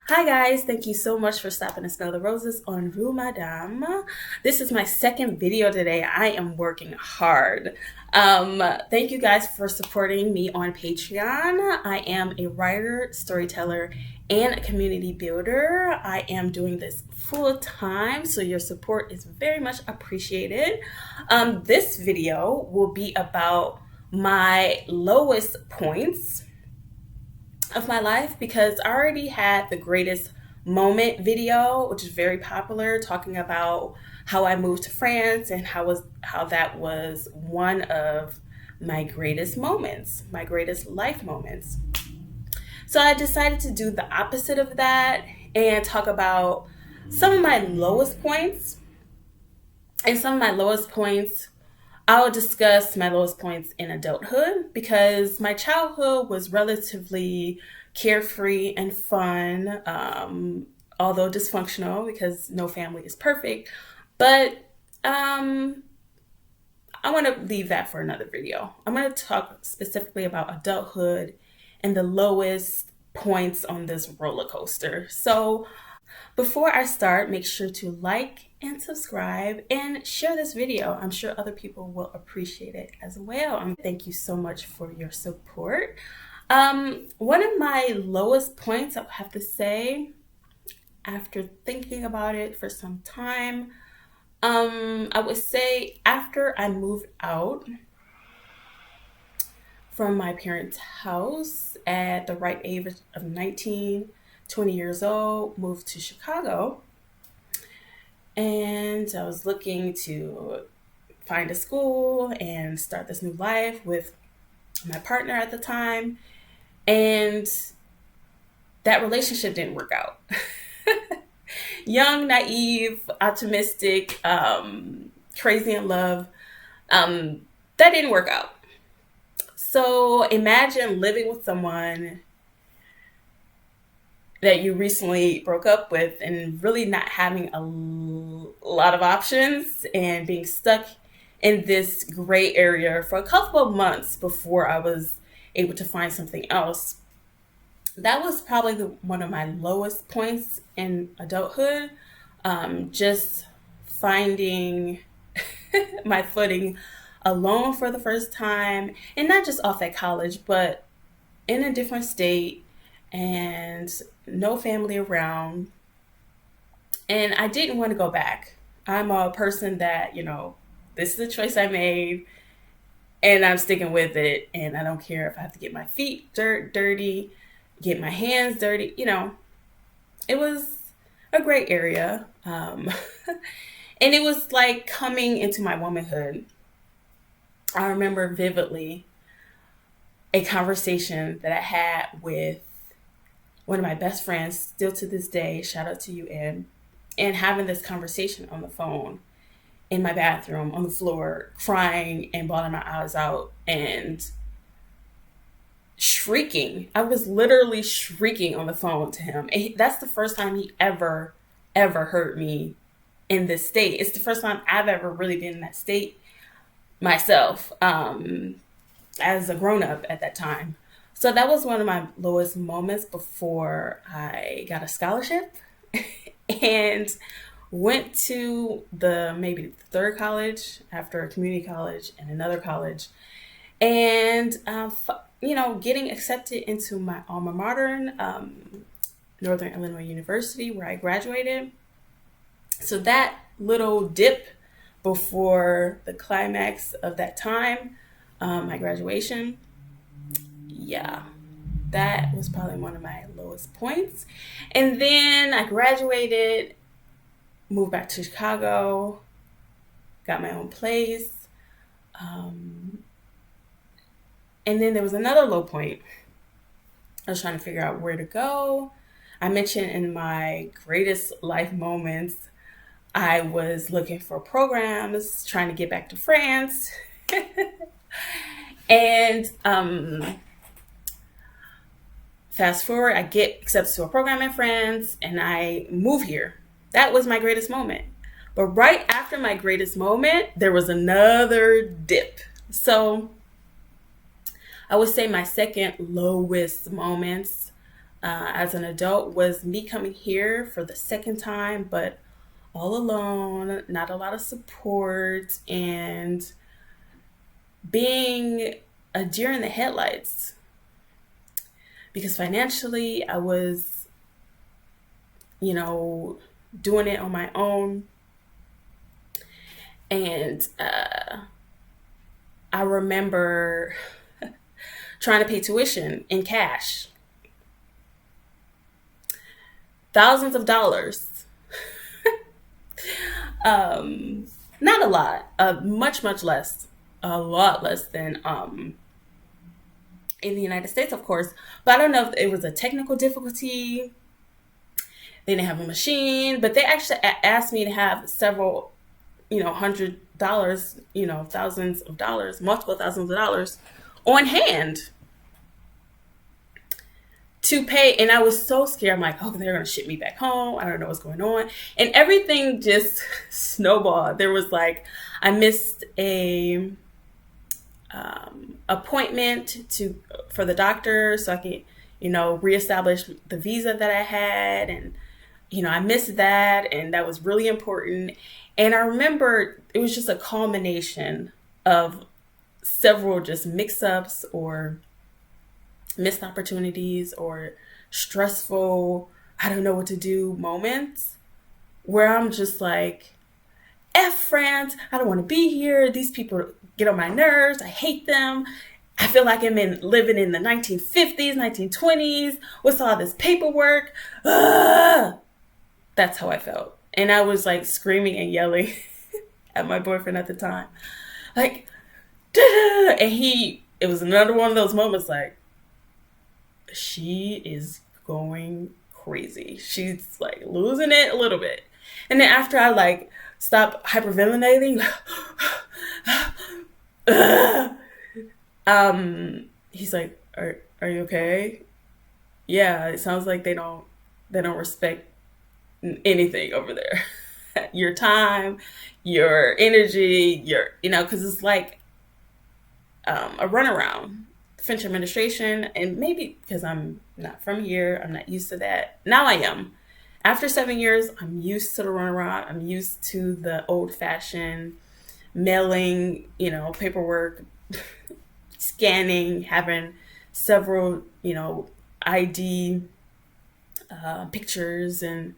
Hi guys, thank you so much for stopping to smell the roses on Rue Madame. This is my second video today. I am working hard. Thank you guys for supporting me on Patreon. I am a writer, storyteller, and a community builder. I am doing this full time, so your support is very much appreciated. This video will be about my lowest points of my life because I already had the greatest moment video, which is very popular, talking about how I moved to France and how that was one of my greatest moments, my greatest life moments. So I decided to do the opposite of that and talk about some of my lowest points. And some of my lowest points, I'll discuss my lowest points in adulthood because my childhood was relatively carefree and fun, although dysfunctional because no family is perfect. But I want to leave that for another video. I'm going to talk specifically about adulthood and the lowest points on this roller coaster. So before I start, make sure to like and subscribe and share this video. I'm sure other people will appreciate it as well. Thank you so much for your support. One of my lowest points, I have to say, after thinking about it for some time, I would say after I moved out from my parents' house at the ripe age of 19, 20 years old, moved to Chicago. And I was looking to find a school and start this new life with my partner at the time. And that relationship didn't work out. Young, naive, optimistic, crazy in love. That didn't work out. So imagine living with someone that you recently broke up with and really not having a lot of options and being stuck in this gray area for a couple of months before I was able to find something else. That was probably one of my lowest points in adulthood. Just finding my footing alone for the first time, and not just off at college, but in a different state and no family around. And I didn't want to go back. I'm a person that, this is the choice I made and I'm sticking with it. And I don't care if I have to get my feet dirty, get my hands dirty. It was a great area. And it was like coming into my womanhood. I remember vividly a conversation that I had with one of my best friends, still to this day, shout out to you, Ed, and having this conversation on the phone in my bathroom on the floor, crying and bawling my eyes out and shrieking. I was literally shrieking on the phone to him. And that's the first time he ever heard me in this state. It's the first time I've ever really been in that state myself, as a grown-up at that time. So that was one of my lowest moments before I got a scholarship and went to maybe the third college after a community college and another college. And, getting accepted into my alma mater, Northern Illinois University, where I graduated. So that little dip before the climax of that time, my graduation, yeah, that was probably one of my lowest points. And then I graduated, moved back to Chicago, got my own place. And then there was another low point. I was trying to figure out where to go. I mentioned in my greatest life moments, I was looking for programs, trying to get back to France. And fast forward, I get accepted to a program in France and I move here. That was my greatest moment. But right after my greatest moment, there was another dip. So I would say my second lowest moments as an adult was me coming here for the second time, but all alone, not a lot of support, and being a deer in the headlights. Because financially, I was, you know, doing it on my own. And I remember trying to pay tuition in cash, thousands of dollars. Not a lot, much less, a lot less than in the United States, of course. But I don't know if it was a technical difficulty. They didn't have a machine, but they actually asked me to have several, $100, thousands of dollars, multiple thousands of dollars on hand to pay. And I was so scared. I'm like, oh, they're going to ship me back home. I don't know what's going on. And everything just snowballed. There was like, I missed a appointment for the doctor so I could, reestablish the visa that I had. And, I missed that. And that was really important. And I remember it was just a culmination of several just mix-ups or missed opportunities or stressful, I don't know what to do moments where I'm just like, F France, I don't want to be here. These people get on my nerves. I hate them. I feel like I'm living in the 1950s, 1920s. What's all this paperwork? Ugh! That's how I felt. And I was like screaming and yelling at my boyfriend at the time. Like, and it was another one of those moments like, she is going crazy. She's like losing it a little bit. And then after I like stop hyperventilating, he's like, are you okay? Yeah, it sounds like they don't respect anything over there. Your time, your energy, because it's like a runaround. French administration, and maybe because I'm not from here, I'm not used to that. Now I am. After 7 years, I'm used to the runaround. I'm used to the old-fashioned mailing, paperwork, scanning, having several, ID pictures and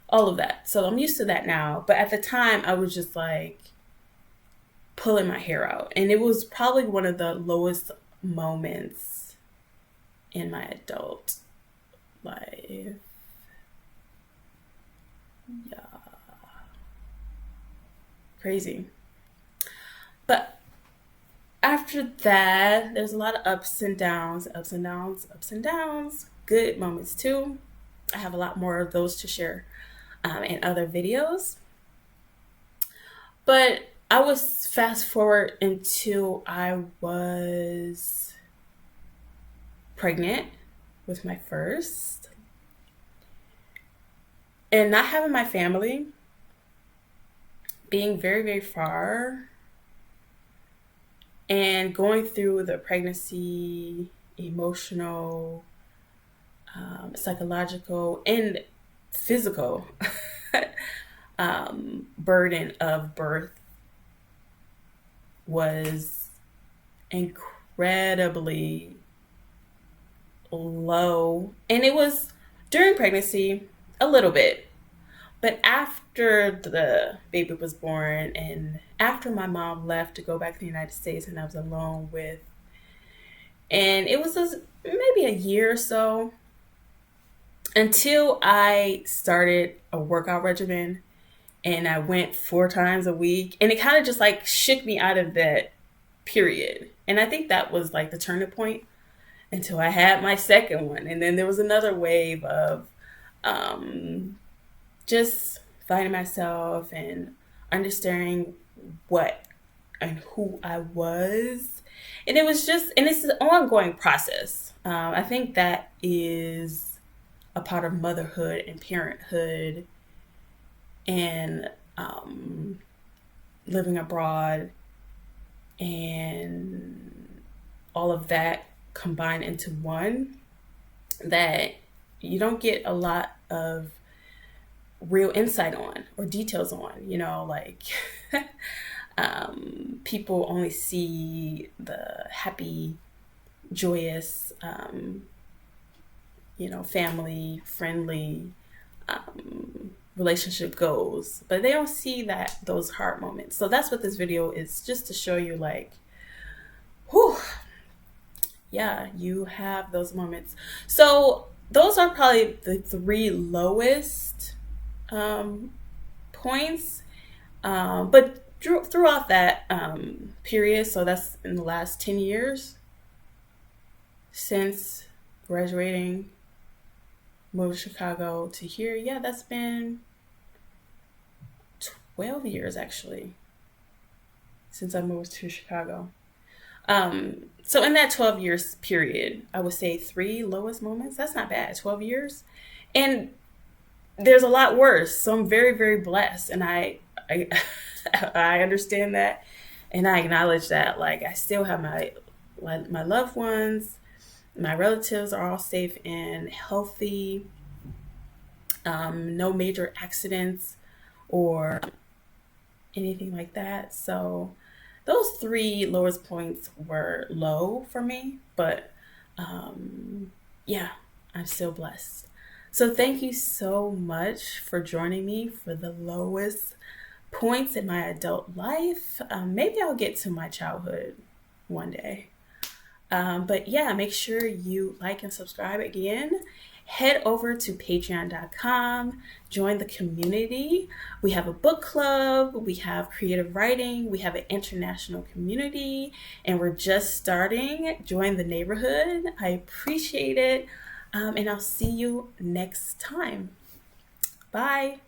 all of that. So I'm used to that now. But at the time, I was just like pulling my hair out. And it was probably one of the lowest moments in my adult life. Yeah. Crazy. But after that, there's a lot of ups and downs. Good moments too. I have a lot more of those to share in other videos. But I was fast forward until I was pregnant with my first, and not having my family, being very, very far, and going through the pregnancy, emotional, psychological, and physical burden of birth was incredibly low. And it was during pregnancy a little bit, but after the baby was born and after my mom left to go back to the United States and I was alone and it was maybe a year or so until I started a workout regimen. And I went 4 times a week. And it kind of just like shook me out of that period. And I think that was like the turning point until I had my second one. And then there was another wave of just finding myself and understanding what and who I was. And it's an ongoing process. I think that is a part of motherhood and parenthood and living abroad and all of that combined into one, that you don't get a lot of real insight on or details on, like people only see the happy, joyous, family friendly relationship goals, but they don't see that those hard moments. So that's what this video is, just to show you, like, whew, yeah, you have those moments. So those are probably the three lowest points. But throughout that period, so that's in the last 10 years since graduating, moved to Chicago to here, yeah, that's been 12 years actually since I moved to Chicago. So in that 12 years period, I would say three lowest moments. That's not bad. 12 years. And there's a lot worse. So I'm very, very blessed. And I, I understand that. And I acknowledge that. Like, I still have my loved ones. My relatives are all safe and healthy. No major accidents or anything like that. So those three lowest points were low for me, but yeah, I'm still blessed. So thank you so much for joining me for the lowest points in my adult life. Maybe I'll get to my childhood one day. But yeah, make sure you like and subscribe again. Head over to patreon.com, join the community. We have a book club, we have creative writing, we have an international community, and we're just starting. Join the neighborhood. I appreciate it. And I'll see you next time. Bye.